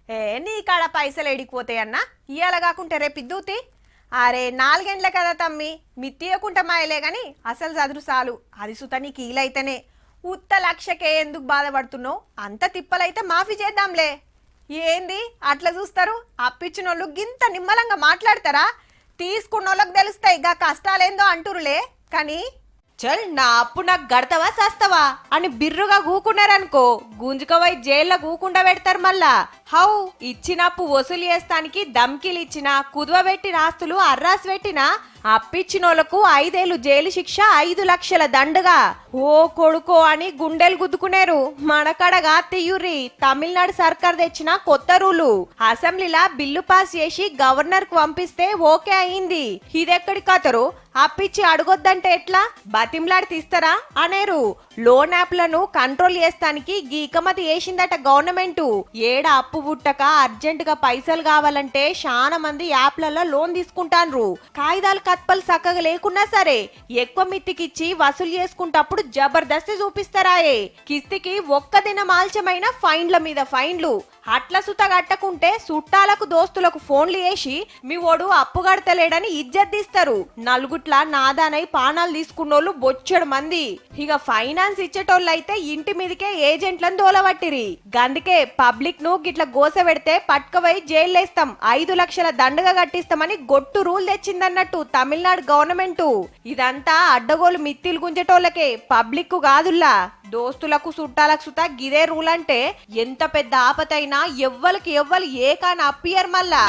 ఏ నీ కాడ పైసలు ఎడికిపోతాయన్నా ఇయ్యాల కాకుంటే రేపు ఇద్దూతి. అరే 4 గంటలే కదా తమ్మి, మిత్తియకుంటే మాయలే గాని అసలు చదురు చాలు. అది సుత నీకు ఈలైతేనే. ఉత్త లక్షకే ఎందుకు బాధపడుతున్నావు? అంత తిప్పలైతే మాఫీ చేద్దాంలే. ఏంది అట్లా చూస్తారు? అప్పిచ్చినోళ్ళు గింత నిమ్మలంగా మాట్లాడతారా? తీసుకున్నోళ్ళకి తెలుస్తాయి గా కష్టాలేందో అంటురులే. కానీ చల్ నా అప్పు నాకు గడతావా సస్తావా అని బిర్రుగా గూకున్నారనుకో, గుంజుకవై జైల్లో గూకుండా పెడతారు మళ్ళా. హౌ ఇచ్చినప్పు వసూలు చేస్తానికి దమ్కిలు ఇచ్చిన, కుదువ పెట్టిన ఆస్తులు అర్రాసు పెట్టిన అప్పిచ్చినోళ్లకు 5 ఏళ్ళు జైలు శిక్ష, 5 లక్షల దండగా. ఓ కొడుకో అని గుండెలు గుద్దుకునేరు. మనకడగా తీయుర్రి, తమిళనాడు సర్కార్ తెచ్చిన కొత్త రూలు. అసెంబ్లీలా బిల్లు పాస్ చేసి గవర్నర్ కు పంపిస్తే ఓకే అయింది. ఇదెక్కడి కథరు? అప్పిచ్చి అడగొద్దంటే ఎట్లా? బతిమ్లాడి తీస్తారా అనేరు. లోన్ యాప్లను కంట్రోల్ చేస్తానికి గీకమతి వేసిందట గవర్నమెంట్. ఏడ అప్పు పుట్టక అర్జెంట్ గా పైసలు కావాలంటే చాలా మంది యాప్లలో లోన్ తీసుకుంటాన్రు. కాగితాలు కత్పలు చక్కగా లేకున్నా సరే ఎక్కువ మిత్తికిచ్చి వసూలు చేసుకుంటప్పుడు జబర్దస్తి చూపిస్తారాయే. కిస్తికి ఒక్క దినం ఆలస్యమైన ఫైన్ల మీద ఫైన్లు. అట్ల సుత కట్టకుంటే చుట్టాలకు దోస్తులకు ఫోన్లు వేసి మీ ఓడు అప్పు కడతలేడని ఇజ్జత్ నలుగుట్ల నాదానై పానాలు తీసుకున్నోళ్ళు బొచ్చడు మంది. ఇక ఫైనాన్స్ ఇచ్చేటోళ్ళు అయితే ఇంటి మీదకే ఏజెంట్లను దోలవట్టిరి. గందుకే పబ్లిక్ ను గిట్ల గోస పెడితే పట్టుకవై జైల్లేస్తాం, 5 లక్షల దండగా కట్టిస్తామని గొట్టు రూల్ తెచ్చిందన్నట్టు తమిళనాడు గవర్నమెంట్. ఇదంతా అడ్డగోలు మిత్తిలు గుంజేటోళ్ళకే, పబ్లిక్ కు కాదుల్లా. దోస్తులకు చుట్టాలకు సుతా గిదే రూల్ అంటే ఎంత పెద్ద ఆపతైనా ఎవ్వరికి ఎవ్వరు ఏకాని అప్పియర్ మళ్ళా.